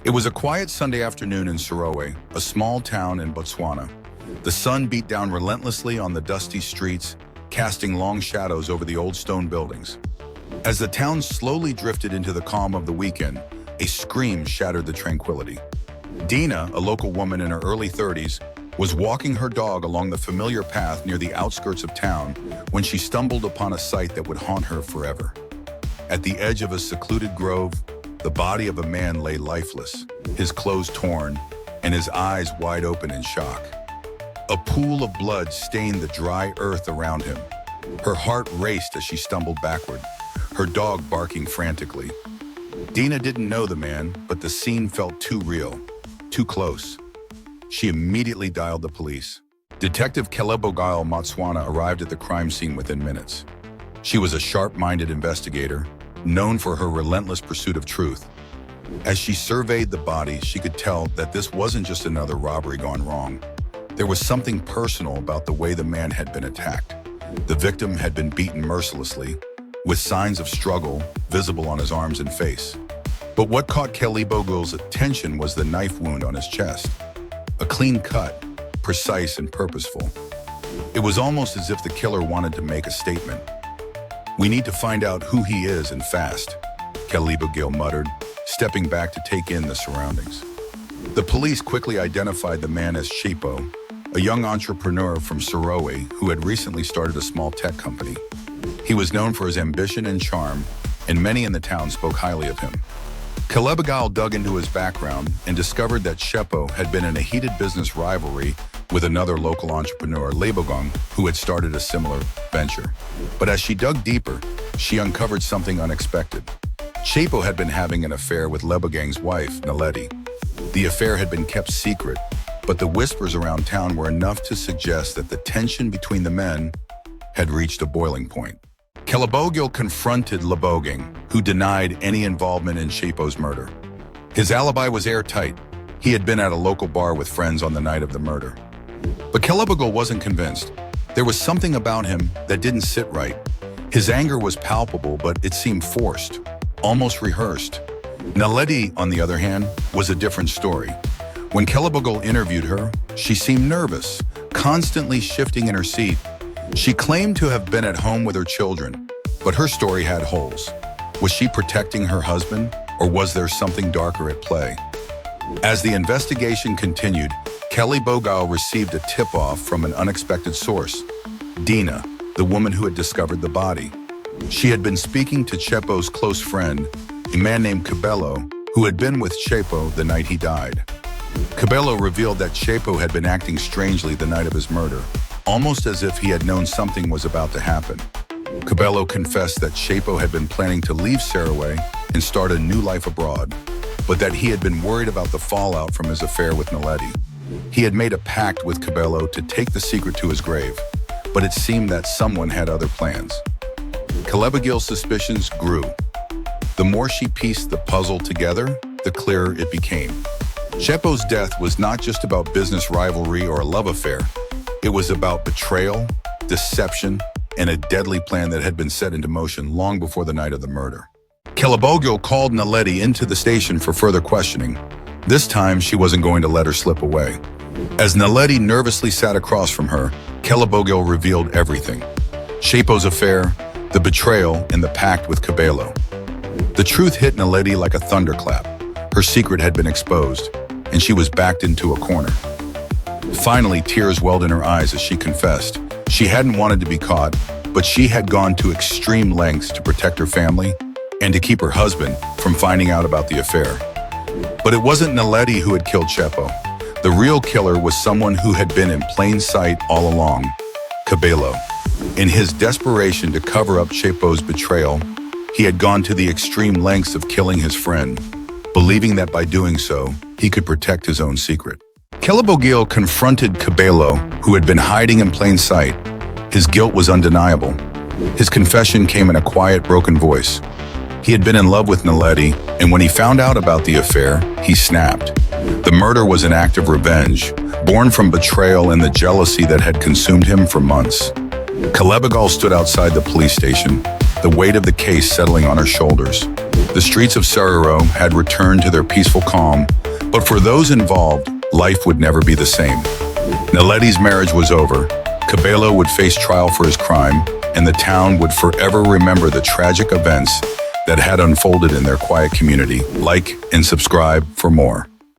It was a quiet Sunday afternoon in Serowe, a small town in Botswana. The sun beat down relentlessly on the dusty streets, casting long shadows over the old stone buildings. As the town slowly drifted into the calm of the weekend, a scream shattered the tranquility. Dina, a local woman in her early 30s, was walking her dog along the familiar path near the outskirts of town when she stumbled upon a sight that would haunt her forever. At the edge of a secluded grove, the body of a man lay lifeless, his clothes torn, and his eyes wide open in shock. A pool of blood stained the dry earth around him. Her heart raced as she stumbled backward, her dog barking frantically. Dina didn't know the man, but the scene felt too real, too close. She immediately dialed the police. Detective Kelebogile Motswana arrived at the crime scene within minutes. She was a sharp-minded investigator, known for her relentless pursuit of truth. As she surveyed the body, she could tell that this wasn't just another robbery gone wrong. There was something personal about the way the man had been attacked. The victim had been beaten mercilessly, with signs of struggle visible on his arms and face. But what caught Kelebogile's attention was the knife wound on his chest. A clean cut, precise and purposeful. It was almost as if the killer wanted to make a statement. "We need to find out who he is and fast," Kelebogile muttered, stepping back to take in the surroundings. The police quickly identified the man as Tshepo, a young entrepreneur from Serowe who had recently started a small tech company. He was known for his ambition and charm, and many in the town spoke highly of him. Kelebogile dug into his background and discovered that Tshepo had been in a heated business rivalry with another local entrepreneur, Lebogang, who had started a similar venture. But as she dug deeper, she uncovered something unexpected. Tshepo had been having an affair with Lebogang's wife, Naledi. The affair had been kept secret, but the whispers around town were enough to suggest that the tension between the men had reached a boiling point. Kelebogile confronted Lebogang, who denied any involvement in Tshepo's murder. His alibi was airtight. He had been at a local bar with friends on the night of the murder. But Kelebogile wasn't convinced. There was something about him that didn't sit right. His anger was palpable, but it seemed forced, almost rehearsed. Naledi, on the other hand, was a different story. When Kelebogile interviewed her, she seemed nervous, constantly shifting in her seat. She claimed to have been at home with her children, but her story had holes. Was she protecting her husband, or was there something darker at play? As the investigation continued, Kelebogile received a tip-off from an unexpected source, Dina, the woman who had discovered the body. She had been speaking to Tshepo's close friend, a man named Kebelo, who had been with Tshepo the night he died. Kebelo revealed that Tshepo had been acting strangely the night of his murder, almost as if he had known something was about to happen. Kebelo confessed that Tshepo had been planning to leave Serowe and start a new life abroad, but that he had been worried about the fallout from his affair with Naledi. He had made a pact with Kebelo to take the secret to his grave, but it seemed that someone had other plans. Kelebogile's suspicions grew. The more she pieced the puzzle together, the clearer it became. Tshepo's death was not just about business rivalry or a love affair. It was about betrayal, deception, and a deadly plan that had been set into motion long before the night of the murder. Kelebogile called Naledi into the station for further questioning. This time, she wasn't going to let her slip away. As Naledi nervously sat across from her, Kelebogile revealed everything. Tshepo's affair, the betrayal, and the pact with Kebelo. The truth hit Naledi like a thunderclap. Her secret had been exposed, and she was backed into a corner. Finally, tears welled in her eyes as she confessed. She hadn't wanted to be caught, but she had gone to extreme lengths to protect her family and to keep her husband from finding out about the affair. But it wasn't Naledi who had killed Tshepo. The real killer was someone who had been in plain sight all along, Kebelo. In his desperation to cover up Tshepo's betrayal, he had gone to the extreme lengths of killing his friend, believing that by doing so, he could protect his own secret. Kelebogile confronted Kebelo, who had been hiding in plain sight. His guilt was undeniable. His confession came in a quiet, broken voice. He had been in love with Naledi, and when he found out about the affair, he snapped. The murder was an act of revenge, born from betrayal and the jealousy that had consumed him for months. Kelebogile stood outside the police station, the weight of the case settling on her shoulders. The streets of Serowe had returned to their peaceful calm, but for those involved, life would never be the same. Naledi's marriage was over, Kabelo would face trial for his crime, and the town would forever remember the tragic events that had unfolded in their quiet community. Like and subscribe for more.